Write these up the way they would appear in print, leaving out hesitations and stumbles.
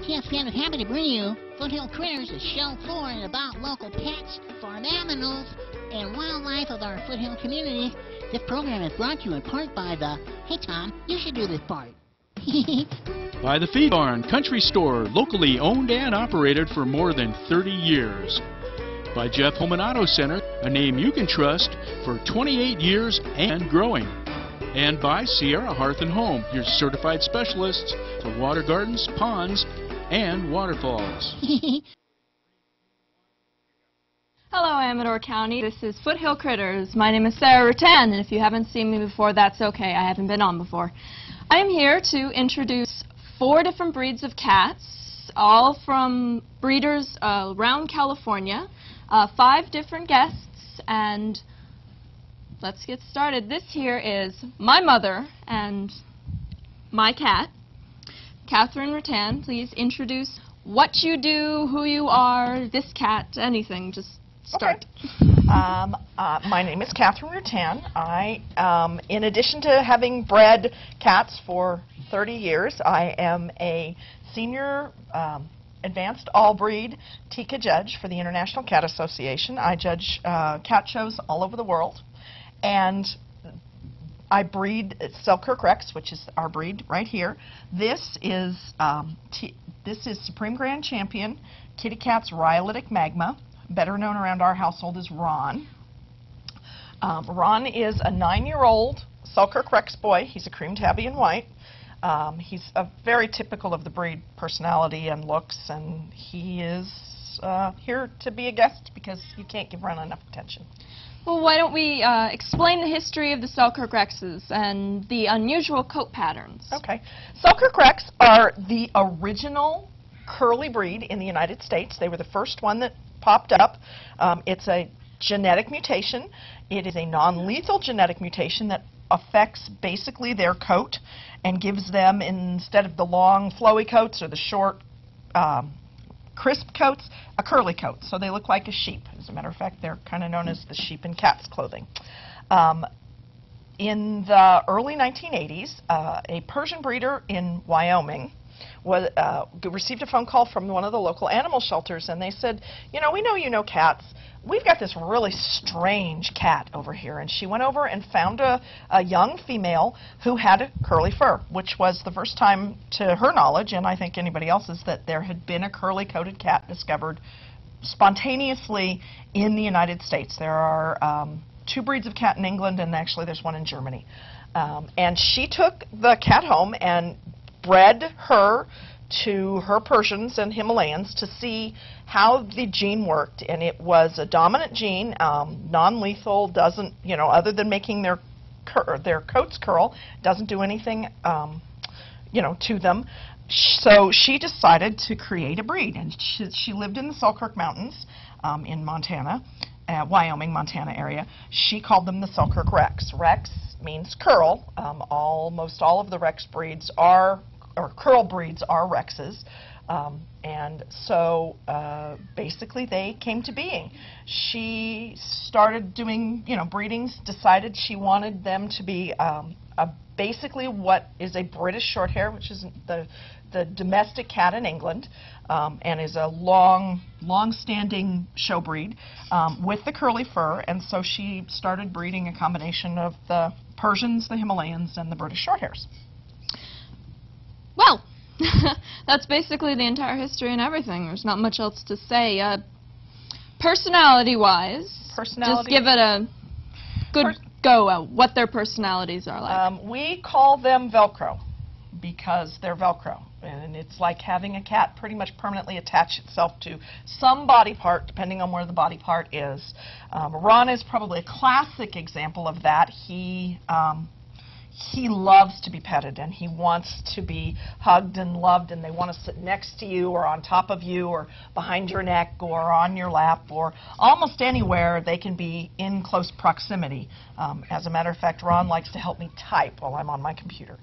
TSPN is happy to bring you Foothill Critters, a show for and about local pets, farm animals, and wildlife of our Foothill community. This program is brought to you in part by the, hey Tom, you should do this part. By the Feed Barn Country Store, locally owned and operated for more than 30 years. By Jeff Home and Auto Center, a name you can trust for 28 years and growing. And by Sierra Hearth and Home, your certified specialists for water gardens, ponds, and waterfalls. Hello, Amador County. This is Foothill Critters. My name is Sarah Rattan, and if you haven't seen me before, that's okay. I haven't been on before. I am here to introduce 4 different breeds of cats, all from breeders around California, 5 different guests, and let's get started. This here is my mother and my cat. Catherine Rattan, please introduce what you do, who you are, this cat, anything. Just start. Okay. My name is Catherine Rattan. I, in addition to having bred cats for 30 years, I am a senior advanced all-breed TICA judge for the International Cat Association. I judge cat shows all over the world, and I breed Selkirk Rex, which is our breed right here. This is Supreme Grand Champion Kitty Cat's Rhyolitic Magma, better known around our household as Ron. Ron is a 9-year-old Selkirk Rex boy. He's a cream tabby and white. He's a very typical of the breed personality and looks, and he is here to be a guest because you can't give Ron enough attention. Well, why don't we explain the history of the Selkirk Rexes and the unusual coat patterns. Okay. Selkirk Rex are the original curly breed in the United States. They were the first one that popped up. It's a genetic mutation. It is a non-lethal genetic mutation that affects basically their coat and gives them, instead of the long flowy coats or the short crisp coats, a curly coat. So they look like a sheep. As a matter of fact, they're kind of known as the sheep in cat's clothing. In the early 1980s, a Persian breeder in Wyoming received a phone call from one of the local animal shelters, and they said, you know, we know you know cats. We've got this really strange cat over here. And she went over and found a young female who had curly fur, which was the first time, to her knowledge, and I think anybody else's, that there had been a curly-coated cat discovered spontaneously in the United States. There are 2 breeds of cat in England, and actually there's one in Germany. And she took the cat home and bred her to her Persians and Himalayans to see how the gene worked, and it was a dominant gene, non-lethal, doesn't, you know, other than making their coats curl, doesn't do anything, you know, to them. So she decided to create a breed, and she lived in the Selkirk Mountains in Montana, Wyoming, Montana area. She called them the Selkirk Rex. Rex means curl. Almost all of the Rex breeds are, or curl breeds are Rexes, and so basically they came to being. She started doing, you know, breedings, decided she wanted them to be basically what is a British Shorthair, which is the domestic cat in England, and is a long-standing show breed with the curly fur, and so she started breeding a combination of the Persians, the Himalayans, and the British Shorthairs. Well, that's basically the entire history and everything. There's not much else to say. Personality-wise, just give it a good go at what their personalities are like. We call them Velcro because they're Velcro. And it's like having a cat pretty much permanently attach itself to some body part, depending on where the body part is. Ron is probably a classic example of that. He loves to be petted, and he wants to be hugged and loved, and they want to sit next to you or on top of you or behind your neck or on your lap or almost anywhere they can be in close proximity. As a matter of fact, Ron likes to help me type while I'm on my computer.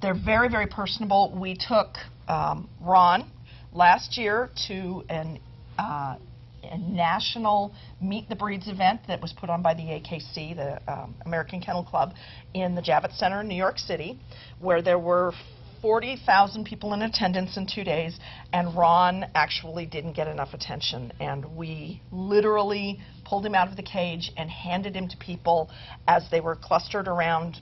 They're very, very personable. We took Ron last year to a national Meet the Breeds event that was put on by the AKC, the American Kennel Club, in the Javits Center in New York City, where there were 40,000 people in attendance in 2 days, and Ron actually didn't get enough attention, and we literally pulled him out of the cage and handed him to people as they were clustered around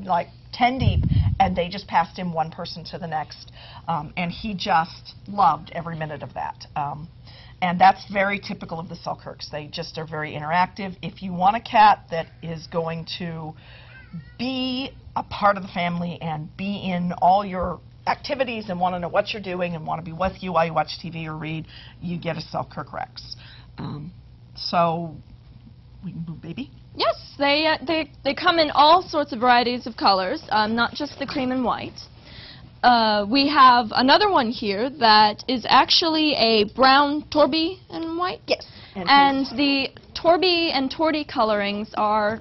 like 10 deep, and they just passed him one person to the next, and he just loved every minute of that. And that's very typical of the Selkirks. They just are very interactive. If you want a cat that is going to be a part of the family and be in all your activities and want to know what you're doing and want to be with you while you watch TV or read, you get a Selkirk Rex. So we can move, baby. Yes, they come in all sorts of varieties of colors, not just the cream and white. We have another one here that is actually a brown Torby and white. Yes. And the Torby and Torty colorings are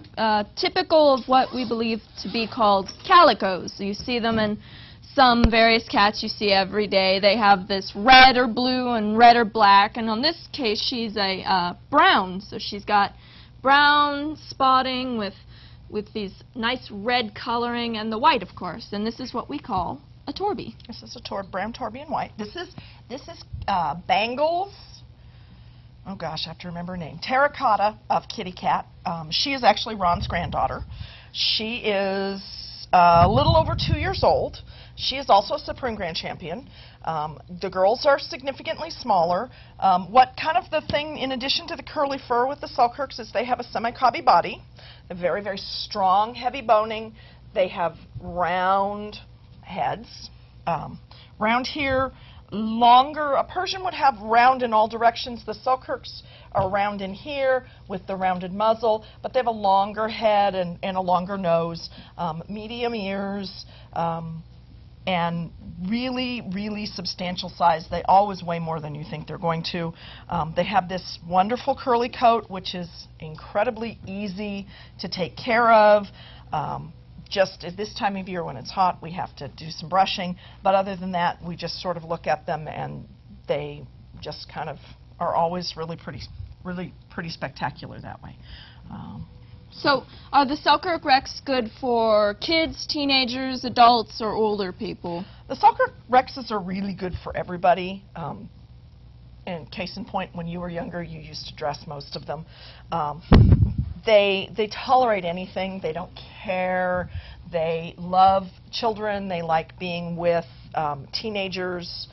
typical of what we believe to be called calicos. You see them in some various cats you see every day. They have this red or blue and red or black, and on this case she's a brown, so she's got brown spotting with these nice red coloring and the white, of course, and this is what we call a Torby. This is a brown Torby and white. This is Bangles. Oh gosh, I have to remember her name. Terracotta of Kitty Cat. She is actually Ron's granddaughter. She is a little over 2 years old. She is also a Supreme Grand Champion. The girls are significantly smaller. What kind of the thing, in addition to the curly fur with the Selkirks, is they have a semi-cobby body. They're very, very strong, heavy boning. They have round heads. Round here, longer. A Persian would have round in all directions. The Selkirks are round in here with the rounded muzzle, but they have a longer head and a longer nose, medium ears, and really, really substantial size. They always weigh more than you think they're going to. They have this wonderful curly coat, which is incredibly easy to take care of. Just at this time of year when it's hot, we have to do some brushing, but other than that, we just sort of look at them and they just kind of are always really pretty spectacular that way. So are the Selkirk Rex good for kids, teenagers, adults, or older people? The Selkirk Rexes are really good for everybody. And case in point, when you were younger, you used to dress most of them. They tolerate anything. They don't care. They love children. They like being with teenagers.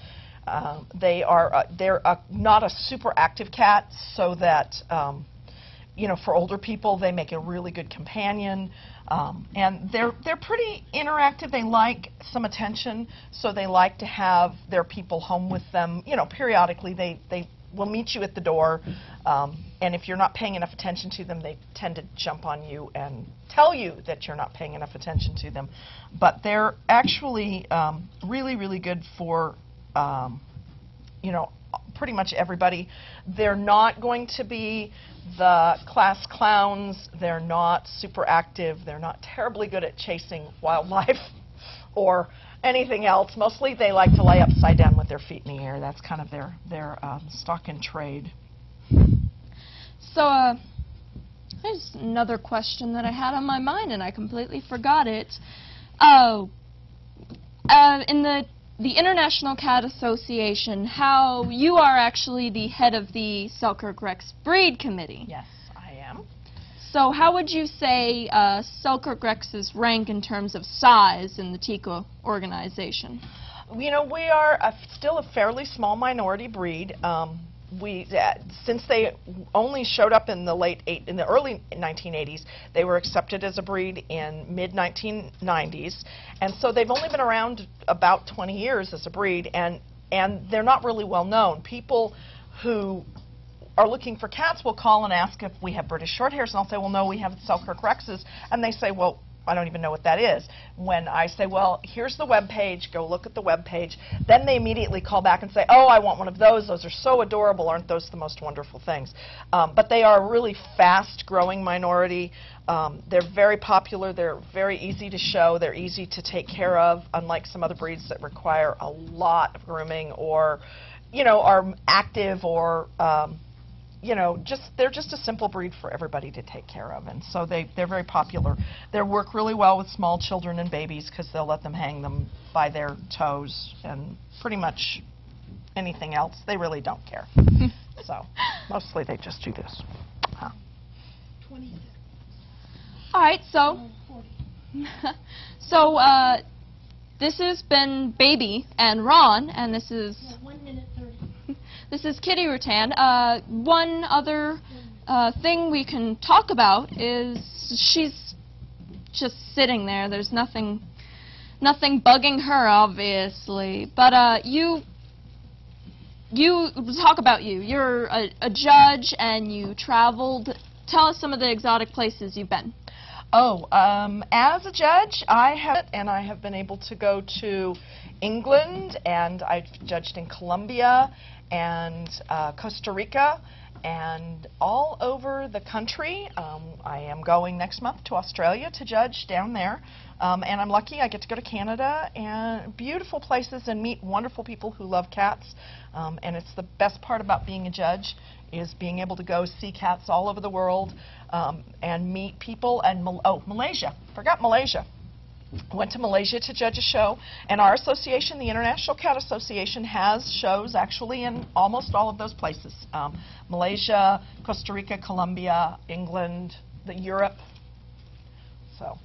They're not a super active cat, so that you know, for older people, they make a really good companion. And they're pretty interactive. They like some attention, so they like to have their people home with them. You know, periodically they will meet you at the door, and if you're not paying enough attention to them, they tend to jump on you and tell you that you're not paying enough attention to them. But they're actually really, really good for, you know, pretty much everybody. They're not going to be the class clowns. They're not super active. They're not terribly good at chasing wildlife or anything else. Mostly they like to lay upside down with their feet in the air. That's kind of their stock in trade. So there's another question that I had on my mind and I completely forgot it. In the International Cat Association, how you are actually the head of the Selkirk Rex Breed Committee. Yes, I am. So how would you say Selkirk Rex's rank in terms of size in the TICA organization? You know, we are still a fairly small minority breed. Since they only showed up in the early 1980s, they were accepted as a breed in mid-1990s, and so they've only been around about 20 years as a breed, and they're not really well known. People who are looking for cats will call and ask if we have British Shorthairs, and I'll say, well, no, we have Selkirk Rexes, and they say, well, I don't even know what that is. When I say, well, here's the web page, go look at the web page, then they immediately call back and say, oh, I want one of those. Those are so adorable. Aren't those the most wonderful things? But they are a really fast-growing minority. They're very popular. They're very easy to show. They're easy to take care of, unlike some other breeds that require a lot of grooming or, you know, are active or you know, they're just a simple breed for everybody to take care of, and so they're very popular. They work really well with small children and babies because they'll let them hang them by their toes and pretty much anything else. They really don't care. So mostly they just do this. Huh. 20. All right, so this has been Baby and Ron, and this is 1 minute 30. This is Kitty Rutan. One other thing we can talk about is she's just sitting there. There's nothing bugging her, obviously. But you talk about you. You're a judge, and you traveled. Tell us some of the exotic places you've been. Oh, as a judge, I have been able to go to England, and I've judged in Colombia and Costa Rica and all over the country. I am going next month to Australia to judge down there, and I'm lucky I get to go to Canada, and beautiful places and meet wonderful people who love cats, and it's the best part about being a judge is being able to go see cats all over the world and meet people. And Malaysia, forgot Malaysia. Went to Malaysia to judge a show, and our association, the International Cat Association, has shows actually in almost all of those places. Malaysia, Costa Rica, Colombia, England, Europe. So.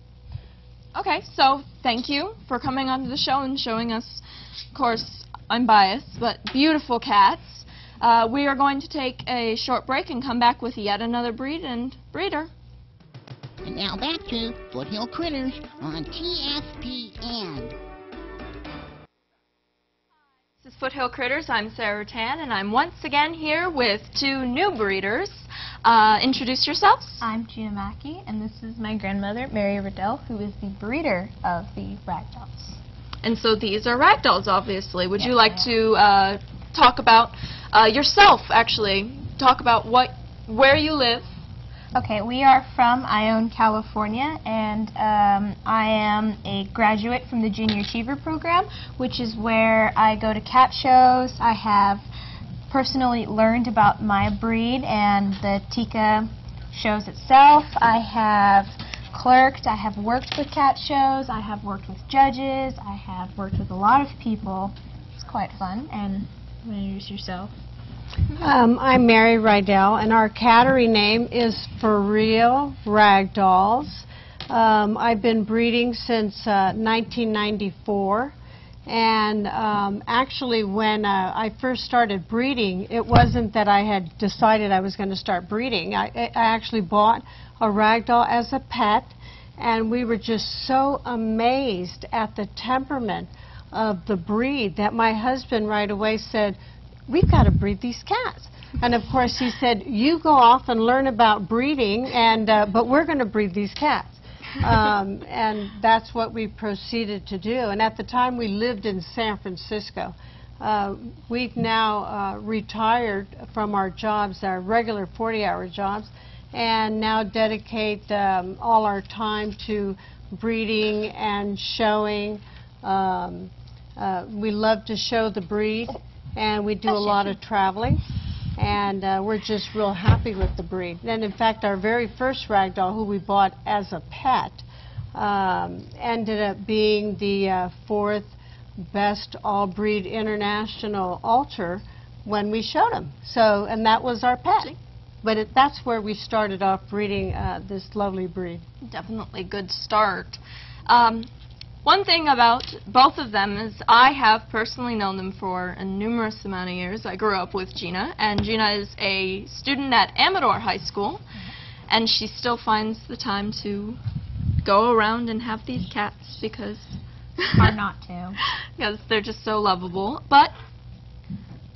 Okay, so thank you for coming onto the show and showing us, of course, I'm biased, but beautiful cats. We are going to take a short break and come back with yet another breed and breeder. And now back to Foothill Critters on TSPN. This is Foothill Critters. I'm Sarah Tan, and I'm once again here with two new breeders. Introduce yourselves. I'm Gina Mackey, and this is my grandmother, Mary Riddell, who is the breeder of the ragdolls. And so these are ragdolls, obviously. Would you like to talk about yourself, actually? Talk about where you live. Okay, we are from Ione, California, and I am a graduate from the Junior Achiever Program, which is where I go to cat shows. I have personally learned about my breed and the Tika shows itself. I have clerked, I have worked with cat shows, I have worked with judges, I have worked with a lot of people. It's quite fun. And you want to introduce yourself? I'm Mary Riddell, and our cattery name is For Real Ragdolls. I've been breeding since 1994, and actually when I first started breeding, it wasn't that I had decided I was going to start breeding. I actually bought a ragdoll as a pet, and we were just so amazed at the temperament of the breed that my husband right away said, "We've got to breed these cats." And of course he said, "You go off and learn about breeding, and but we're going to breed these cats." And that's what we proceeded to do. And at the time we lived in San Francisco. We've now retired from our jobs, our regular 40-hour jobs, and now dedicate all our time to breeding and showing. We love to show the breed, and we do a lot of traveling, and we're just real happy with the breed. And in fact, our very first ragdoll, who we bought as a pet, ended up being the 4th best all-breed international alter when we showed him. So, and that was our pet. But that's where we started off breeding this lovely breed. Definitely good start. One thing about both of them is I have personally known them for a numerous amount of years. I grew up with Gina, and Gina is a student at Amador High School, and she still finds the time to go around and have these cats because Hard not to. because they're just so lovable. But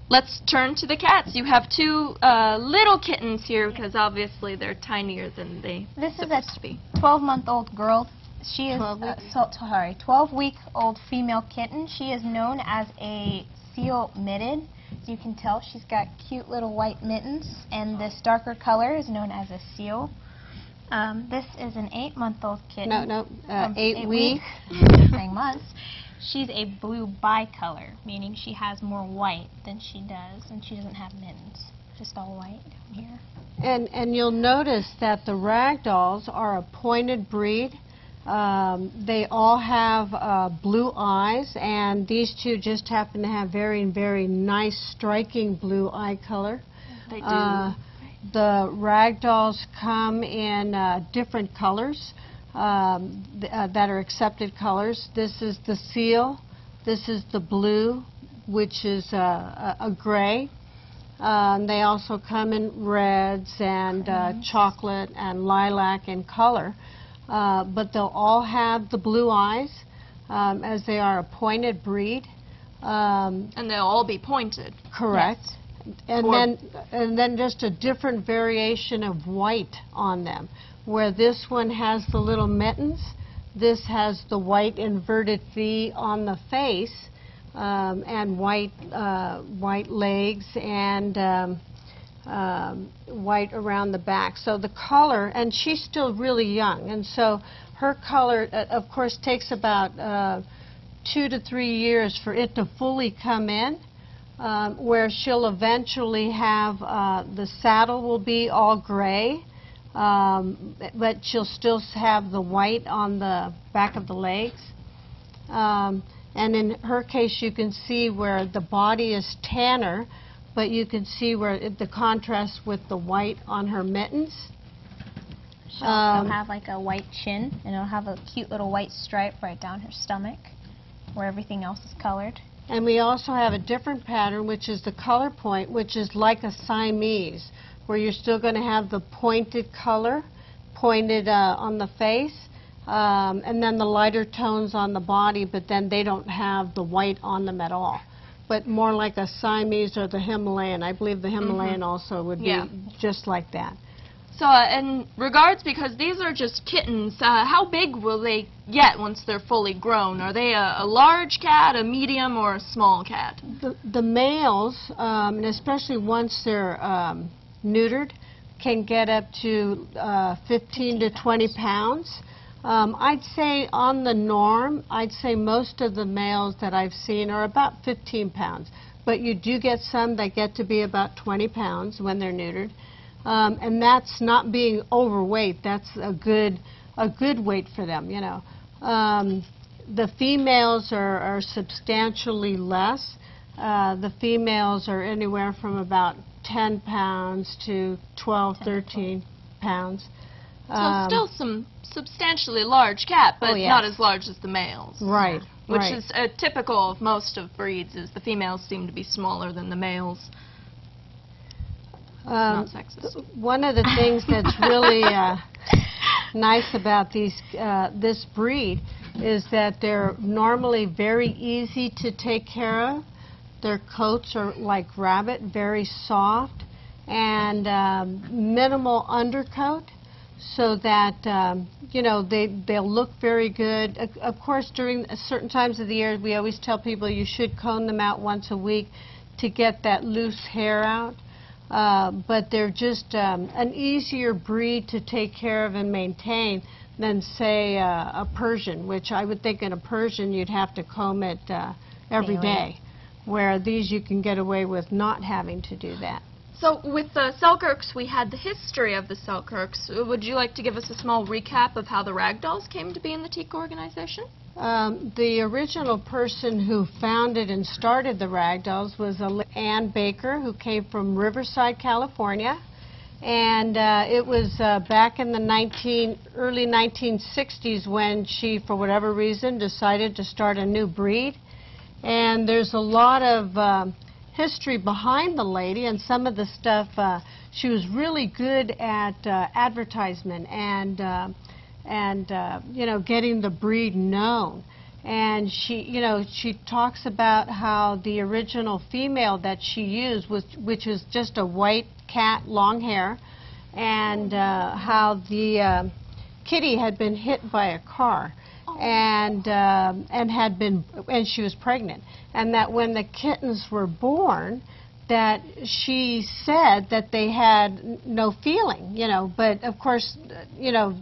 let's turn to the cats. You have two little kittens here because obviously they're tinier than they supposed to be. 12-month-old girl. She is 12-week-old female kitten. She is known as a seal mitted. You can tell she's got cute little white mittens, and this darker color is known as a seal. This is an 8-month-old kitten. 8 weeks. Saying months. She's a blue bicolor, meaning she has more white than she does, and she doesn't have mittens. just all white down here. And you'll notice that the ragdolls are a pointed breed. They all have blue eyes, and these two just happen to have very, very nice, striking blue eye color. They do. The ragdolls come in different colors that are accepted colors. This is the seal. This is the blue, which is a gray. They also come in reds and chocolate and lilac in color. But they'll all have the blue eyes, as they are a pointed breed. And they'll all be pointed. Correct. Yes. And then just a different variation of white on them. Where this one has the little mittens, this has the white inverted V on the face, and white legs and white around the back. So the color, and she's still really young, and so her color, of course, takes about 2 to 3 years for it to fully come in, where she'll eventually have, the saddle will be all gray, but she'll still have the white on the back of the legs. And in her case, you can see where the body is tanner, but you can see where the contrast with the white on her mittens. She'll also have like a white chin, and it'll have a cute little white stripe right down her stomach, where everything else is colored. And we also have a different pattern, which is the color point, which is like a Siamese, where you're still going to have the pointed color, pointed on the face, and then the lighter tones on the body, but then they don't have the white on them at all. But more like a Siamese or the Himalayan. I believe the Himalayan also would be just like that. So in regards, because these are just kittens, how big will they get once they're fully grown? Are they a large cat, a medium, or a small cat? The males, and especially once they're neutered, can get up to 15 to 20 pounds. I'd say on the norm, I'd say most of the males that I've seen are about 15 pounds. But you do get some that get to be about 20 pounds when they're neutered. And that's not being overweight. That's a good weight for them, you know. The females are substantially less. The females are anywhere from about 10 pounds to 12, 13 pounds. So still some substantially large cat, but not as large as the males. Right. Which is typical of most of breeds, is the females seem to be smaller than the males. Not sexist. One of the things that's really nice about this breed is that they're normally very easy to take care of. Their coats are like rabbit, very soft, and minimal undercoat, so that you know, they'll look very good. Of course, during certain times of the year, we always tell people you should comb them out once a week to get that loose hair out. But they're just an easier breed to take care of and maintain than, say, a Persian, which I would think in a Persian you'd have to comb it every day, where these you can get away with not having to do that. So with the Selkirks, we had the history of the Selkirks. Would you like to give us a small recap of how the Ragdolls came to be in the teak organization? The original person who founded and started the Ragdolls was Ann Baker, who came from Riverside, California. And it was back in the early 1960s when she, for whatever reason, decided to start a new breed. And there's a lot of history behind the lady, and some of the stuff, she was really good at advertisement and you know, getting the breed known. And she talks about how the original female that she used which was just a white cat, long hair, and how the kitty had been hit by a car, and she was pregnant, and that when the kittens were born, that she said that they had no feeling, you know, but of course, you know,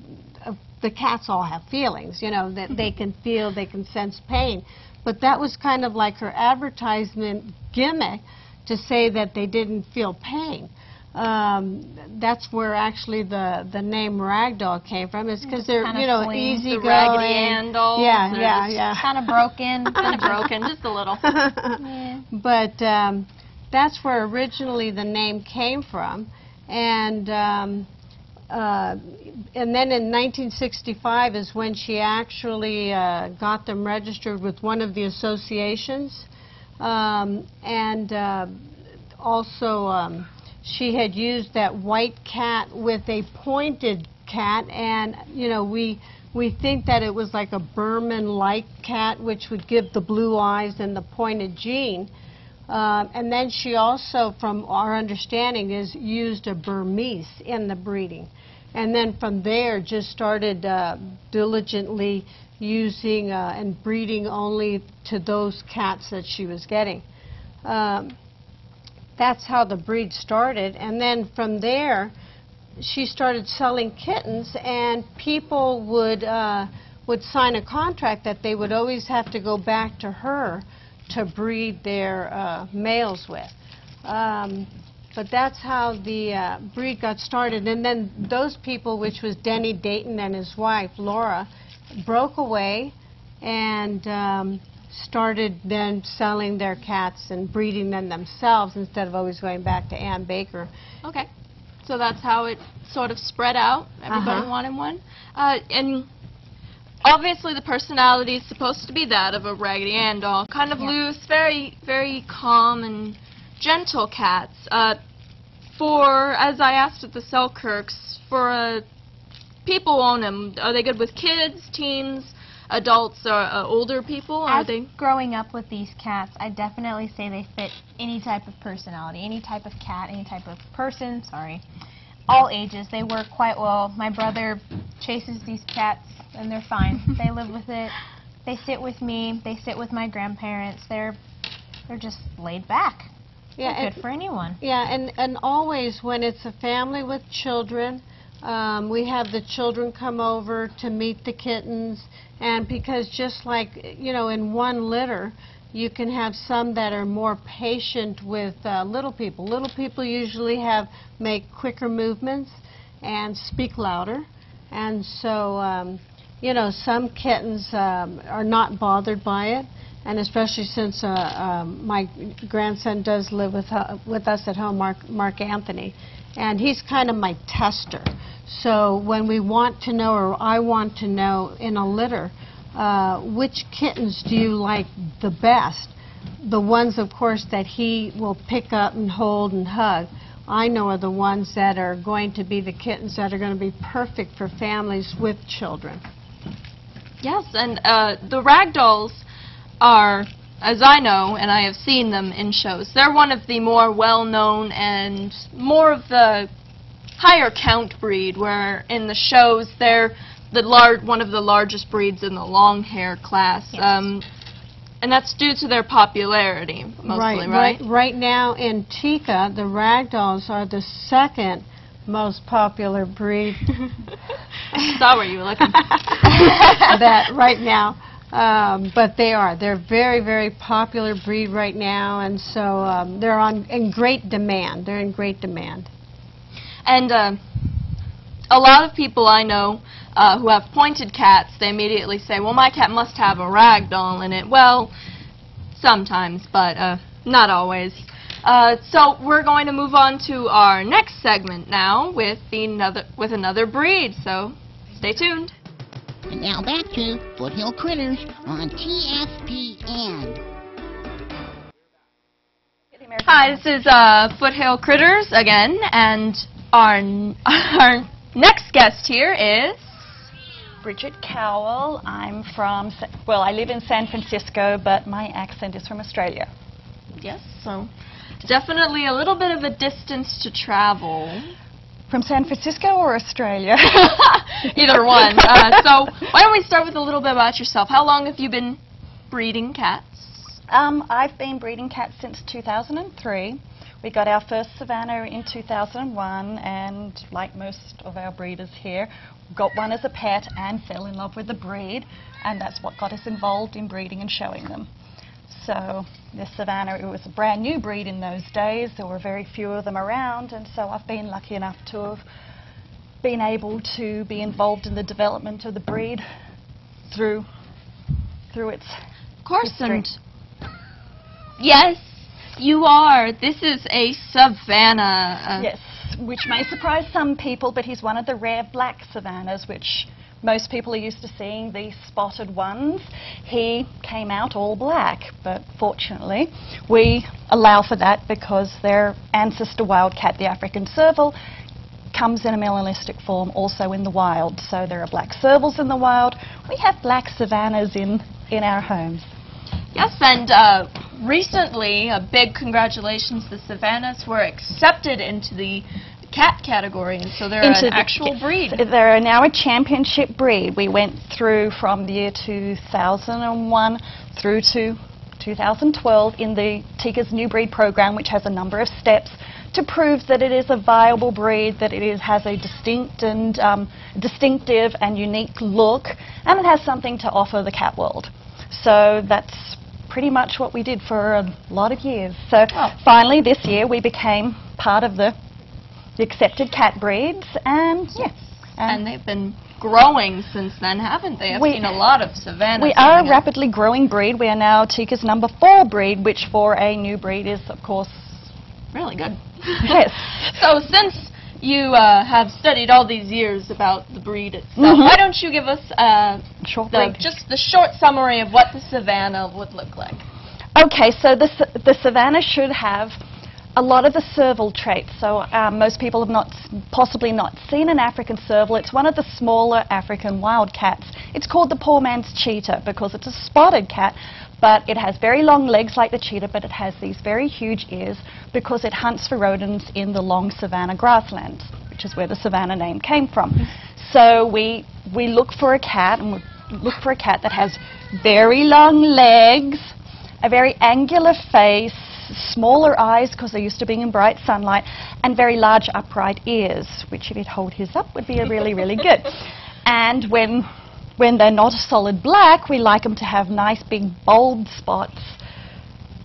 the cats all have feelings, you know, that they can feel, they can sense pain. But that was kind of like her advertisement gimmick to say that they didn't feel pain. That's where actually the name ragdoll came from. It's because they're, Kinda you know, fleeing. easy The going. Raggedy Ann dolls. Yeah. Kind of broken. Kind of broken, just a little. Yeah. But that's where originally the name came from, and then in 1965 is when she actually got them registered with one of the associations, and also she had used that white cat with a pointed cat, and you know, we think that it was like a Berman-like cat, which would give the blue eyes and the pointed gene. And then she also, from our understanding, is used a Burmese in the breeding. And then from there just started diligently using and breeding only to those cats that she was getting. That's how the breed started. And then from there, she started selling kittens, and people would sign a contract that they would always have to go back to her to breed their males with. But that's how the breed got started. And then those people, which was Denny Dayton and his wife, Laura, broke away and started then selling their cats and breeding them themselves instead of always going back to Ann Baker. Okay. So that's how it sort of spread out. Everybody wanted one. And obviously the personality is supposed to be that of a Raggedy Ann doll. Kind of loose, very, very calm and gentle cats. For, as I asked at the Selkirks, for people own them, are they good with kids, teens, adults, or older people? Are they? Growing up with these cats, I definitely say they fit any type of personality, any type of cat, any type of person, sorry. All ages. They work quite well. My brother chases these cats, and they're fine. They live with it. They sit with me. They sit with my grandparents. They're just laid back. Yeah, They're good for anyone. Yeah, and always when it's a family with children, we have the children come over to meet the kittens, and because just like, you know, in one litter, you can have some that are more patient with little people. Little people usually make quicker movements and speak louder, and so you know, some kittens are not bothered by it, and especially since my grandson does live with us at home, Mark Anthony, and he's kind of my tester. So when we want to know, or I want to know in a litter, which kittens do you like the best? The ones, of course, that he will pick up and hold and hug, I know are the ones that are going to be the kittens that are going to be perfect for families with children. Yes, and the ragdolls are, as I know, and I have seen them in shows, they're one of the more well-known and more of the higher count breed, where in the shows they're one of the largest breeds in the long hair class. Yes. And that's due to their popularity, mostly, right? Right now in Tika, the ragdolls are the second most popular breed. I saw where you were looking. That right now. But they're very, very popular breed right now, and so they're in great demand. They're in great demand. And a lot of people I know who have pointed cats, they immediately say, well, my cat must have a ragdoll in it. Well, sometimes, but not always. So we're going to move on to our next segment now with another breed, so stay tuned. And now back to Foothill Critters on TSPN. Hi, this is Foothill Critters again, and our next guest here is Bridget Cowell. I'm from, well, I live in San Francisco, but my accent is from Australia. Yes, so definitely a little bit of a distance to travel. From San Francisco or Australia? Either one. So why don't we start with a little bit about yourself. How long have you been breeding cats? I've been breeding cats since 2003. We got our first Savannah in 2001, and like most of our breeders here, got one as a pet and fell in love with the breed, and that's what got us involved in breeding and showing them. So the Savannah, it was a brand new breed in those days. There were very few of them around, and so I've been lucky enough to have been able to be involved in the development of the breed through its history. And yes, you are. This is a Savannah. Yes, which may surprise some people, but he's one of the rare black Savannahs, which most people are used to seeing, the spotted ones. He came out all black, but fortunately we allow for that because their ancestor wildcat, the African serval, comes in a melanistic form also in the wild. So there are black servals in the wild. We have black Savannahs in our homes. Yes, and recently, a big congratulations, the Savannahs were accepted into the cat category, and so they're an actual breed. They're now a championship breed. We went through from the year 2001 through to 2012 in the TICA's new breed program, which has a number of steps to prove that it is a viable breed, that it has a distinctive and unique look, and it has something to offer the cat world. So that's pretty much what we did for a lot of years. So finally this year we became part of the accepted cat breeds, and yeah. And they've been growing since then, haven't they? I've seen a lot of Savannahs. We are a rapidly growing breed. We are now TICA's #4 breed, which for a new breed is, of course, really good. Yes. So since you have studied all these years about the breed itself, why don't you give us just the short summary of what the Savannah would look like? Okay, so the Savannah should have a lot of the serval traits. So most people have possibly not seen an African serval. It's one of the smaller African wildcats. It's called the poor man's cheetah because it's a spotted cat, but it has very long legs like the cheetah, but it has these very huge ears because it hunts for rodents in the long savanna grasslands, which is where the Savannah name came from. So we look for a cat, and we look for a cat that has very long legs, a very angular face, smaller eyes because they're used to being in bright sunlight, and very large upright ears, which if you'd hold his up would be really, really good. And when they're not a solid black, we like them to have nice big bold spots,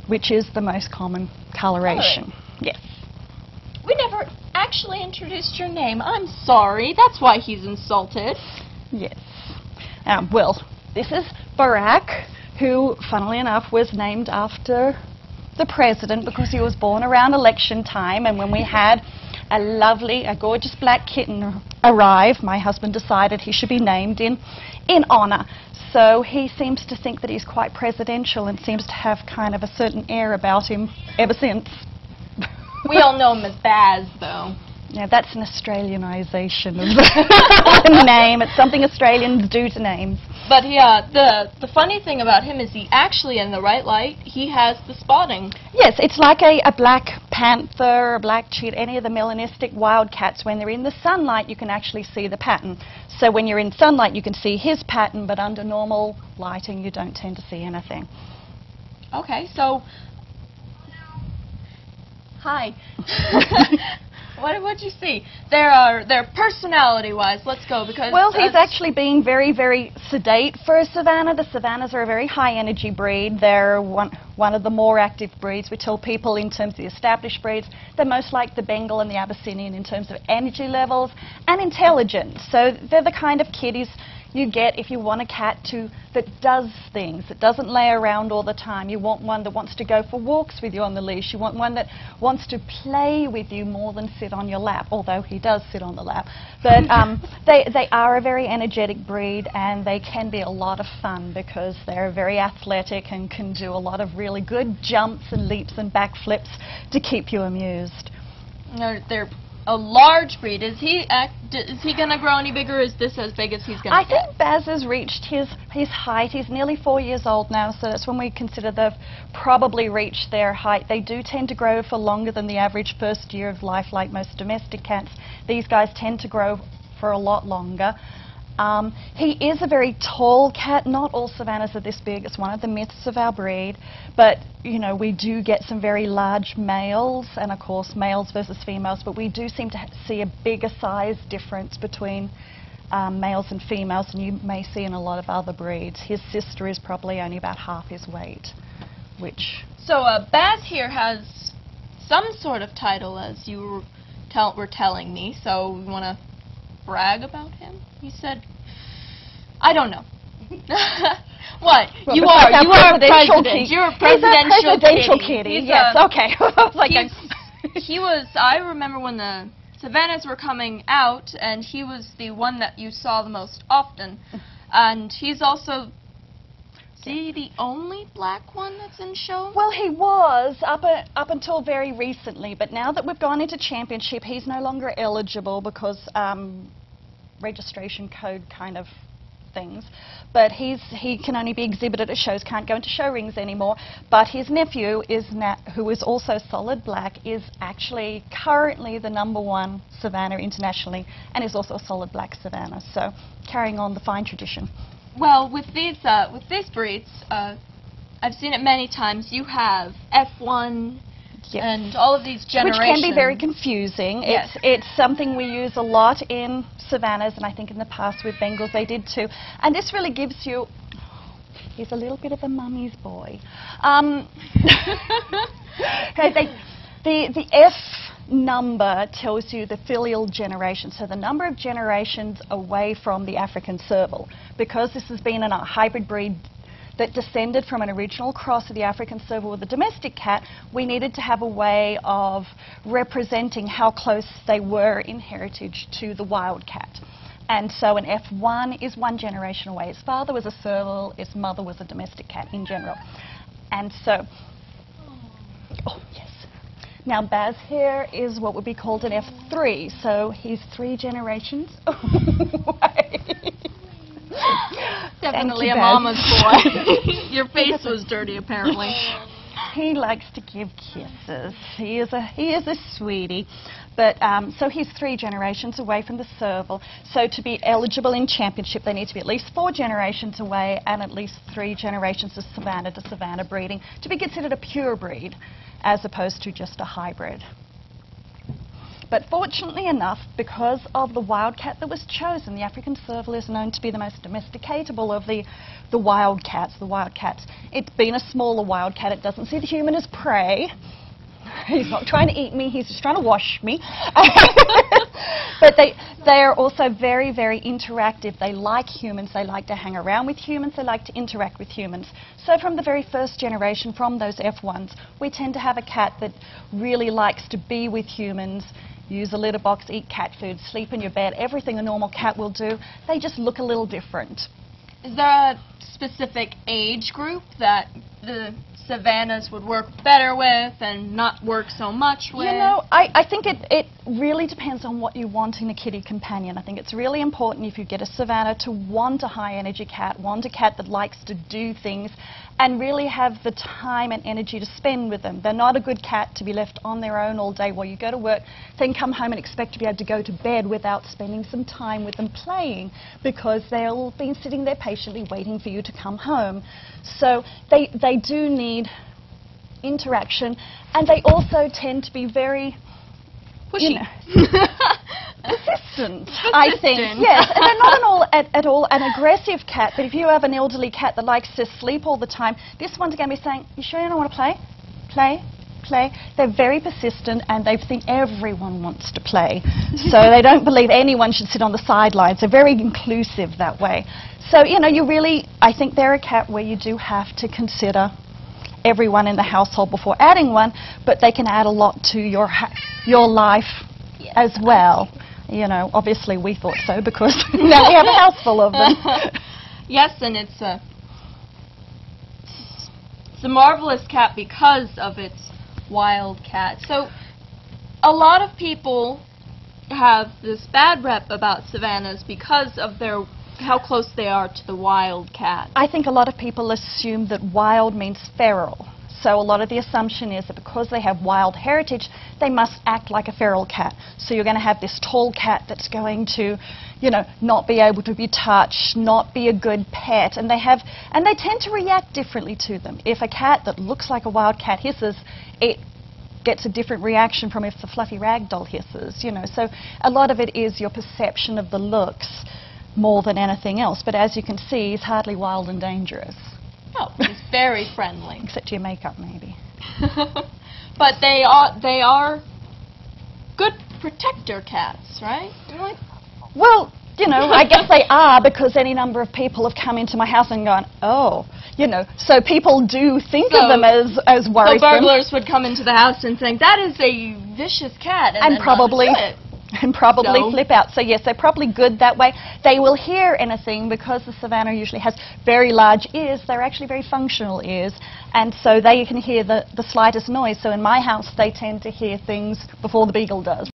which is the most common coloration. Yes. We never actually introduced your name. I'm sorry. That's why he's insulted. Yes. Well, this is Barack, who, funnily enough, was named after the president because he was born around election time, and when we had a gorgeous black kitten arrive, my husband decided he should be named in honor. So he seems to think that he's quite presidential and seems to have kind of a certain air about him ever since. We all know him as Baz, though. Yeah, that's an Australianisation of the name. It's something Australians do to names. But the funny thing about him is he actually, in the right light, he has the spotting. Yes, it's like a black panther, a black cheetah, any of the melanistic wildcats. When they're in the sunlight, you can actually see the pattern. So when you're in sunlight, you can see his pattern, but under normal lighting, you don't tend to see anything. Okay, so... Hi. What did you see? They're personality-wise. Let's go because. Well, he's actually being very, very sedate for a Savannah. The Savannahs are a very high-energy breed. They're one of the more active breeds. We tell people in terms of the established breeds, they're most like the Bengal and the Abyssinian in terms of energy levels and intelligence. So they're the kind of kitties you get if you want a cat that does things, that doesn't lay around all the time. You want one that wants to go for walks with you on the leash. You want one that wants to play with you more than sit on your lap, although he does sit on the lap. But they are a very energetic breed, and they can be a lot of fun because they're very athletic and can do a lot of really good jumps and leaps and backflips to keep you amused. They're a large breed. Is he going to grow any bigger? Is this as big as he's going to get? I think Baz has reached his height. He's nearly 4 years old now, so that's when we consider they've probably reached their height. They do tend to grow for longer than the average first year of life, like most domestic cats. These guys tend to grow for a lot longer. He is a very tall cat. Not all Savannahs are this big. It's one of the myths of our breed. But, you know, we do get some very large males, and of course males versus females, but we do seem to see a bigger size difference between males and females than you may see in a lot of other breeds. His sister is probably only about half his weight. which... So Baz here has some sort of title, as you were telling me, so you want to brag about him? He said, I don't know. What? Well, you are a president. Kitty. You're a presidential kitty. Yes, okay. I remember when the Savannahs were coming out, and he was the one that you saw the most often. And he's also... Is he the only black one that's in show? Well, he was up until very recently, but now that we've gone into championship, he's no longer eligible because registration code kind of things. But he can only be exhibited at shows, can't go into show rings anymore. But his nephew, who is also solid black, is actually currently the #1 Savannah internationally, and is also a solid black Savannah. So carrying on the fine tradition. Well, with these breeds, I've seen it many times. You have F1 and all of these generations. Which can be very confusing. Yes. It's something we use a lot in Savannahs, and I think in the past with Bengals they did too. And this really gives you... He's a little bit of a mummy's boy. The F number tells you the filial generation, so the number of generations away from the African serval. Because this has been a hybrid breed that descended from an original cross of the African serval with a domestic cat, we needed to have a way of representing how close they were in heritage to the wild cat. And so an F1 is 1 generation away. Its father was a serval, its mother was a domestic cat in general. And so, oh yes. Now Baz here is what would be called an F3, so he's 3 generations away. Definitely a mama's boy. Your face was dirty, apparently. He likes to give kisses. He is a sweetie. But so he's 3 generations away from the serval. So to be eligible in championship, they need to be at least 4 generations away and at least 3 generations of Savannah to Savannah breeding to be considered a pure breed, as opposed to just a hybrid. But fortunately enough, because of the wildcat that was chosen, the African serval is known to be the most domesticatable of the wildcats. It's being a smaller wildcat, it doesn't see the human as prey. He's not trying to eat me, he's just trying to wash me. But they are also very, very interactive. They like humans, they like to hang around with humans, they like to interact with humans. So from the very first generation, from those F1s, we tend to have a cat that really likes to be with humans, use a litter box, eat cat food, sleep in your bed, everything a normal cat will do. They just look a little different. Is there a specific age group that the Savannahs would work better with and not work so much with? You know, I think it really depends on what you want in a kitty companion. I think it's really important if you get a Savannah to want a high energy cat, want a cat that likes to do things and really have the time and energy to spend with them. They're not a good cat to be left on their own all day while you go to work, then come home and expect to be able to go to bed without spending some time with them playing, because they'll be sitting there patiently waiting for you to come home. So they do need interaction, and they also tend to be very pushy. You know, persistent, I think. Yes, and they're not at all an aggressive cat, but if you have an elderly cat that likes to sleep all the time, this one's going to be saying, you sure you don't want to play? Play? Play? They're very persistent, and they think everyone wants to play. So they don't believe anyone should sit on the sidelines. They're very inclusive that way. So, you know, I think they're a cat where you do have to consider everyone in the household before adding one, but they can add a lot to your life as well. You know, obviously we thought so because now we have a house full of them. Yes, and it's a marvelous cat because of its wild cat. So a lot of people have this bad rep about Savannahs because of how close they are to the wild cat. I think a lot of people assume that wild means feral. So a lot of the assumption is that because they have wild heritage, they must act like a feral cat. So you're going to have this tall cat that's going to, you know, not be able to be touched, not be a good pet, and they tend to react differently to them. If a cat that looks like a wild cat hisses, it gets a different reaction from if the fluffy ragdoll hisses, you know. So a lot of it is your perception of the looks more than anything else. But as you can see, he's hardly wild and dangerous. Oh, very friendly. Except your makeup, maybe. But they are good protector cats, right? Really? Well, you know, I guess they are, because any number of people have come into my house and gone, oh, you know, so people do think of them as worrisome. So burglars would come into the house and think, that is a vicious cat, and then probably not do it. and probably So- flip out. So yes, they're probably good that way. They will hear anything because the Savannah usually has very large ears. They're actually very functional ears, and so they can hear the slightest noise. So in my house, they tend to hear things before the beagle does.